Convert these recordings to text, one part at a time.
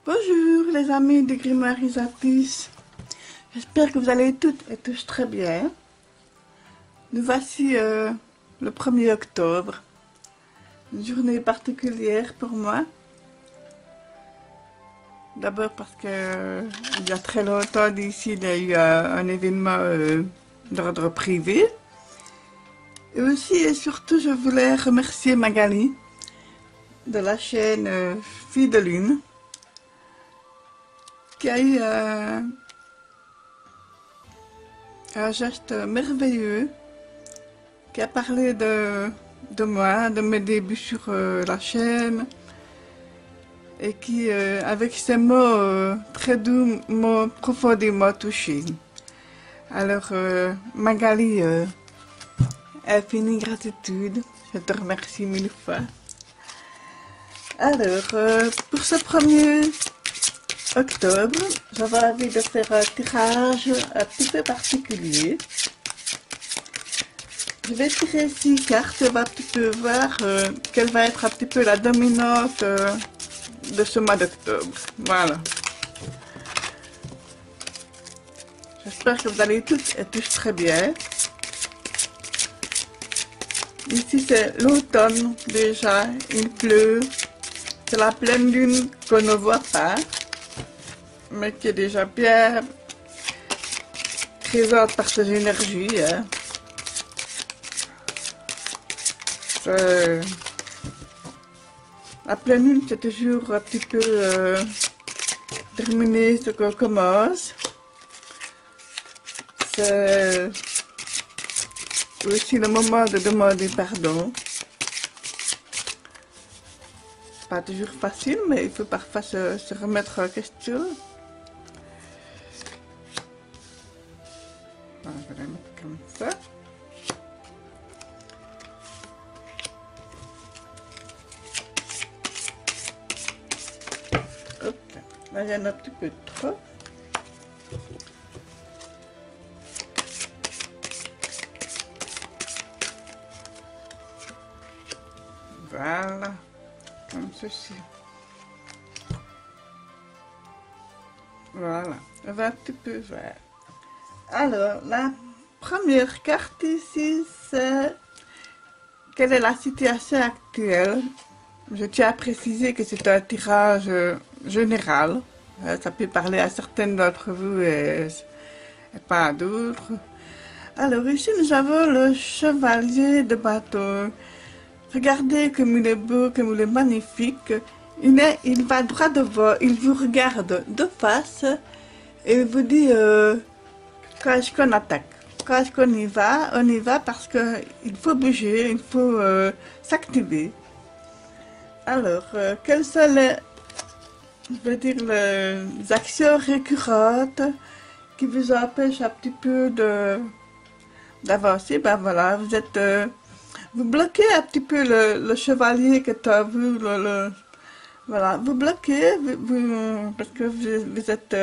Bonjour les amis de Grimoire Isatis. J'espère que vous allez toutes et tous très bien. Nous voici le 1er octobre. Une journée particulière pour moi. D'abord parce que il y a très longtemps d'ici, il y a eu un événement d'ordre privé. Et aussi et surtout, je voulais remercier Magali de la chaîne Fille de Lune, qui a eu un geste merveilleux, qui a parlé de moi, de mes débuts sur la chaîne, et qui, avec ses mots très doux, m'ont profondément touchée. Alors, Magali, infinie gratitude, je te remercie 1000 fois. Alors, pour ce 1er octobre, j'avais envie de faire un tirage un petit peu particulier. Je vais tirer 6 cartes et on va un petit peu voir quelle va être un petit peu la dominante de ce mois d'octobre. Voilà. J'espère que vous allez toutes et tous très bien. Ici c'est l'automne déjà, il pleut. C'est la pleine lune qu'on ne voit pas, mais qui est déjà bien présente par ses énergies. Hein. La pleine lune, c'est toujours un petit peu terminer ce qu'on commence. C'est aussi le moment de demander pardon. Pas toujours facile, mais il faut parfois se remettre en question. Voilà, je vais la mettre comme ça. Hop, là il y en a un petit peu trop. Voilà, comme ceci. Voilà, on va un petit peu voir. Alors, la première carte ici, c'est quelle est la situation actuelle. Je tiens à préciser que c'est un tirage général. Ça peut parler à certaines d'entre vous et pas à d'autres. Alors ici, nous avons le chevalier de bâton. Regardez comme il est beau, comme il est magnifique. Il va droit devant, il vous regarde de face et il vous dit quand est-ce qu'on attaque. Quand est-ce qu'on y va? On y va parce qu'il faut bouger, il faut s'activer. Alors, quelles sont les actions récurrentes qui vous empêchent un petit peu d'avancer? Ben voilà, vous bloquez un petit peu le chevalier que tu as vu, voilà, vous bloquez, parce que vous êtes,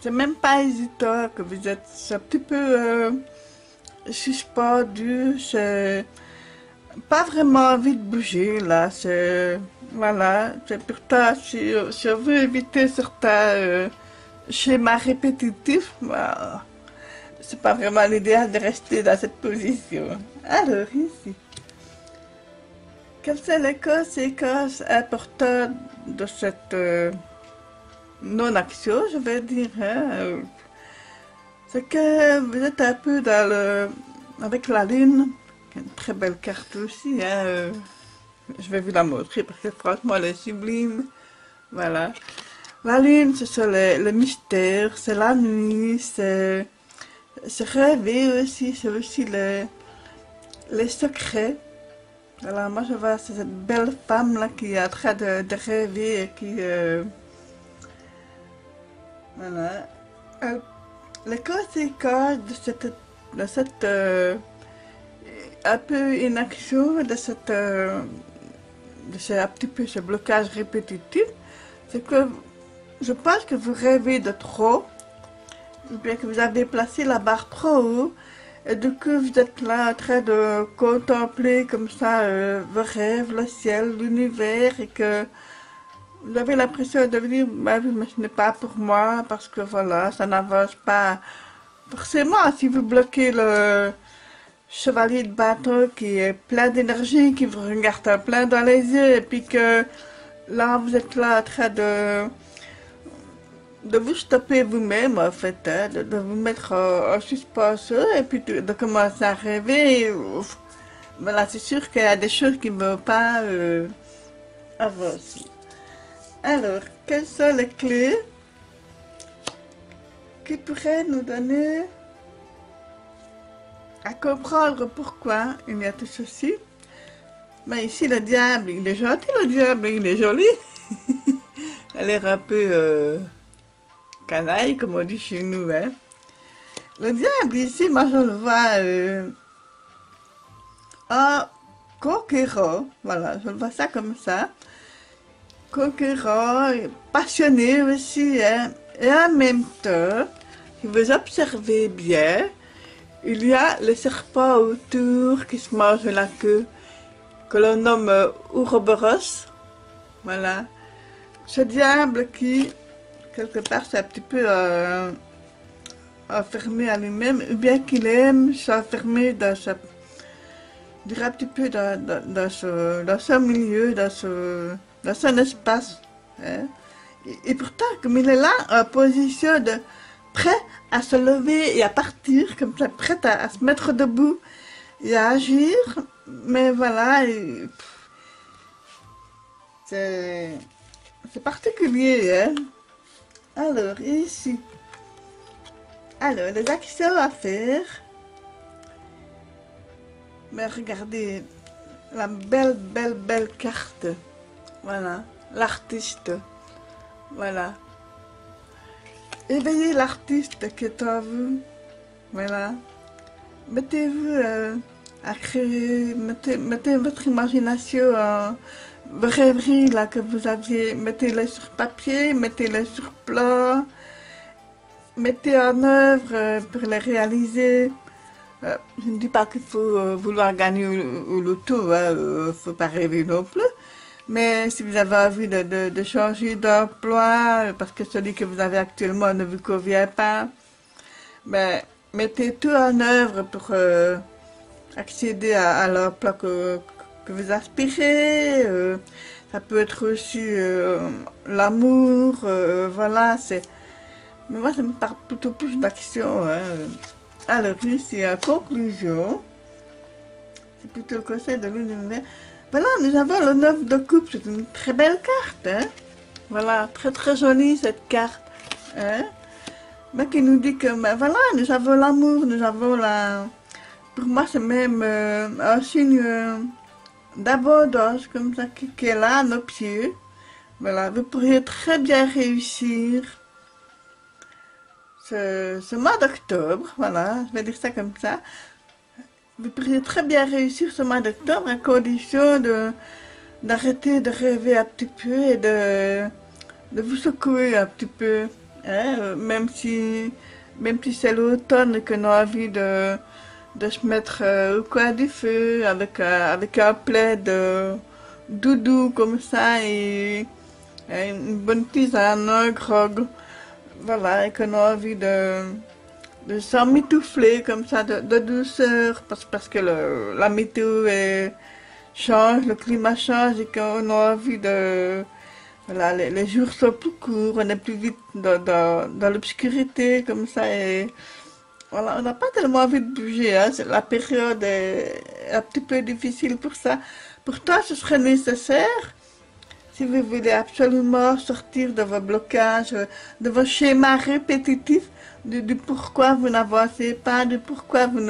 c'est même pas hésitant que vous êtes un petit peu suspendu, c'est pas vraiment envie de bouger là, voilà, c'est pourtant si on veut éviter certains schémas répétitifs, bah, c'est pas vraiment l'idéal de rester dans cette position. Alors ici, quelles sont les conséquences importantes de cette non-action, je vais dire, hein, c'est que vous êtes un peu avec la lune, une très belle carte aussi, hein, je vais vous la montrer parce que franchement elle est sublime, voilà. La lune, c'est le mystère, c'est la nuit, c'est rêver aussi, c'est aussi les secrets. Alors moi je vois cette belle femme là qui est en train de rêver et qui... voilà. Les conséquences de cette un peu inaction, un petit peu ce blocage répétitif, c'est que je pense que vous rêvez de trop, ou bien que vous avez placé la barre trop haut, et du coup vous êtes là en train de contempler comme ça vos rêves, le ciel, l'univers, et que vous avez l'impression de vous dire, bah oui, mais ce n'est pas pour moi, parce que voilà, ça n'avance pas. Forcément, si vous bloquez le chevalier de bâton qui est plein d'énergie, qui vous regarde plein dans les yeux, et puis que là, vous êtes là en train de vous stopper vous-même, en fait, hein, de vous mettre en suspense, et puis de commencer à rêver. Ouf. Voilà, c'est sûr qu'il y a des choses qui ne vont pas avancer. Alors, quelles sont les clés qui pourraient nous donner à comprendre pourquoi il y a tout ceci? Mais ici, le diable, il est gentil, le diable, il est joli. Il a l'air un peu canaille, comme on dit chez nous. Hein. Le diable, ici, moi, je le vois en conquérant. Voilà, je le vois ça comme ça. Conquérant, passionné aussi. Hein. Et en même temps, si vous observez bien, il y a le serpent autour qui se mange la queue, que l'on nomme Ouroboros. Voilà. Ce diable qui, quelque part, c'est un petit peu enfermé à lui-même, ou bien qu'il aime s'enfermer dans sa, je dirais un petit peu dans son milieu, dans son espace. Hein. Et pourtant, comme il est là, en position de prêt à se lever et à partir, comme ça, prêt à se mettre debout et à agir, mais voilà, c'est particulier, hein. Alors, ici, alors, les actions à faire, mais regardez, la belle carte, voilà, l'artiste, voilà. Éveillez l'artiste qui est en vous, voilà. Mettez-vous à créer, mettez votre imagination en vos rêveries là, que vous aviez, mettez-les sur papier, mettez-les sur plan, mettez en œuvre pour les réaliser. Je ne dis pas qu'il faut vouloir gagner au loto, il ne faut pas rêver non plus. Mais si vous avez envie de changer d'emploi, parce que celui que vous avez actuellement ne vous convient pas, ben, mettez tout en œuvre pour accéder à l'emploi que vous aspirez. Ça peut être aussi l'amour, voilà. Mais moi, ça me parle plutôt plus d'action. Hein. Alors, ici, en conclusion, c'est plutôt le conseil de l'univers. Voilà, nous avons le 9 de coupe, c'est une très belle carte. Hein. Voilà, très jolie cette carte. Hein. Mais qui nous dit que, ben, voilà, nous avons l'amour, nous avons la... Pour moi, c'est même un signe d'abondance, comme ça, qui est là, à nos pieds. Voilà, vous pourriez très bien réussir ce mois d'octobre, voilà, je vais dire ça comme ça. Vous pourriez très bien réussir ce mois d'octobre à condition d'arrêter de rêver un petit peu et de vous secouer un petit peu. Hein, même si c'est l'automne et qu'on a envie de se mettre au coin du feu avec un plaid doudou comme ça et une bonne tisane, un grog. Voilà, et qu'on a envie de s'emmitoufler comme ça, de douceur, parce que la météo change, le climat change et qu'on a envie de... Voilà, les jours sont plus courts, on est plus vite dans l'obscurité, comme ça, et voilà, on n'a pas tellement envie de bouger, hein. La période est un petit peu difficile pour ça. Pourtant, ce serait nécessaire, si vous voulez absolument sortir de vos blocages, de vos schémas répétitifs, du pourquoi vous n'avancez pas, du pourquoi vous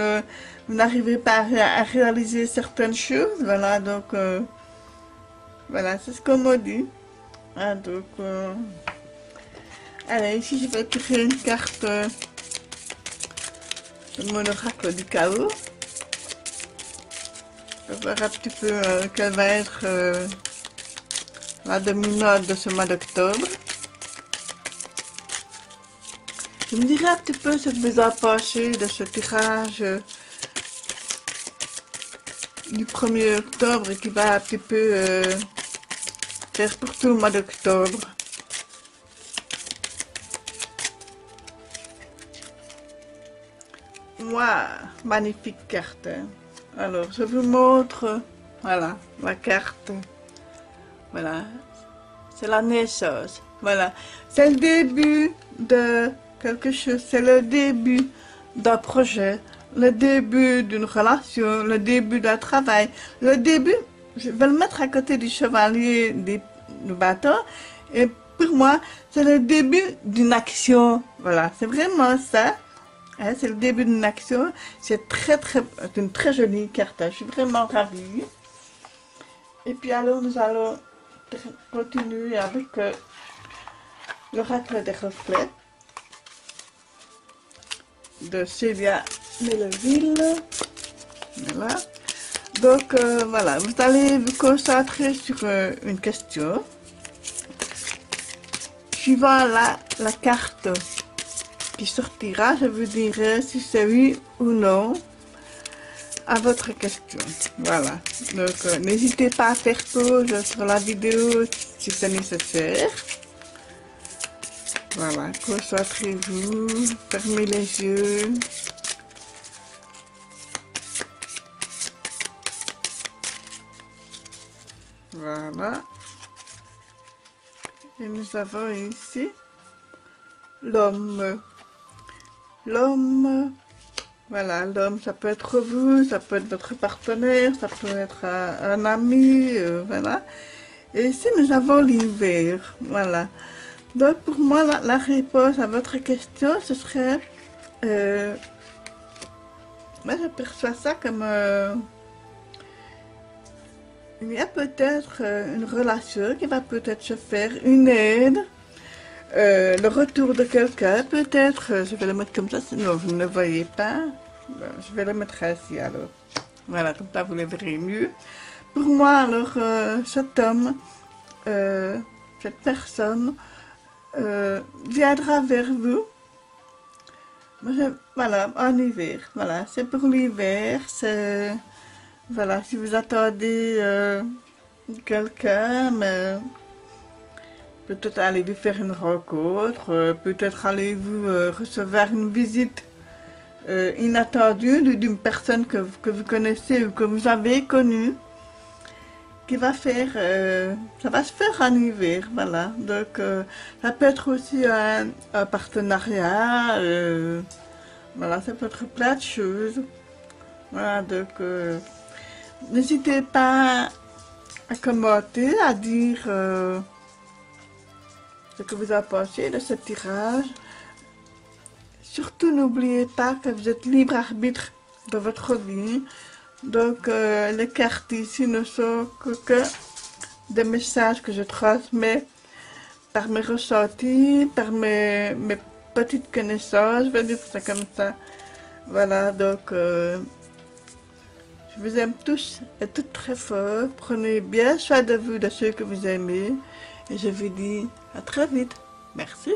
n'arrivez pas à réaliser certaines choses. Voilà, donc, voilà, c'est ce qu'on m'a dit. Ah, donc, allez, ici je vais tirer une carte de mon oracle du chaos. Je vais voir un petit peu quelle va être la dominante de ce mois d'octobre. Je me dirais un petit peu ce que vous en pensez de ce tirage du 1er octobre qui va un petit peu faire pour tout le mois d'octobre. Waouh, magnifique carte. Alors, je vous montre, voilà, la carte. Voilà, c'est la naissance. Voilà, c'est le début de quelque chose, c'est le début d'un projet, le début d'une relation, le début d'un travail, le début, je vais le mettre à côté du chevalier du bateau, et pour moi, c'est le début d'une action. Voilà, c'est vraiment ça. Hein, c'est le début d'une action. C'est une très jolie carte. Je suis vraiment ravie. Et puis alors, nous allons continuer avec l'oracle des reflets de Célia Melville. Voilà. Donc voilà, vous allez vous concentrer sur une question. Suivant la carte qui sortira, je vous dirai si c'est oui ou non à votre question. Voilà. Donc n'hésitez pas à faire pause sur la vidéo si c'est nécessaire. Voilà, concentrez-vous, fermez les yeux. Voilà. Et nous avons ici l'homme. L'homme, voilà, l'homme, ça peut être vous, ça peut être votre partenaire, ça peut être un ami, voilà. Et ici, nous avons l'hiver, voilà. Donc, pour moi, la réponse à votre question, ce serait... moi, je perçois ça comme... il y a peut-être une relation qui va peut-être se faire, une aide, le retour de quelqu'un, peut-être, je vais le mettre comme ça, sinon vous ne le voyez pas. Bon, je vais le mettre ainsi alors. Voilà, comme ça vous le verrez mieux. Pour moi, alors, cet homme, cette personne, viendra vers vous. Voilà, en hiver. Voilà, c'est pour l'hiver. C'est voilà, si vous attendez quelqu'un, mais peut-être allez-vous faire une rencontre, peut-être allez-vous recevoir une visite inattendue d'une personne que vous connaissez ou que vous avez connue, qui va faire, ça va se faire en hiver, voilà. Donc, ça peut être aussi un partenariat, voilà, ça peut être plein de choses. Voilà, donc, n'hésitez pas à commenter, à dire ce que vous en pensez de ce tirage. Surtout, n'oubliez pas que vous êtes libre arbitre de votre vie. Donc, les cartes ici ne sont que des messages que je transmets par mes ressentis, par mes petites connaissances, je vais dire ça comme ça. Voilà, donc, je vous aime tous et toutes très fort. Prenez bien soin de vous, de ceux que vous aimez. Et je vous dis à très vite. Merci.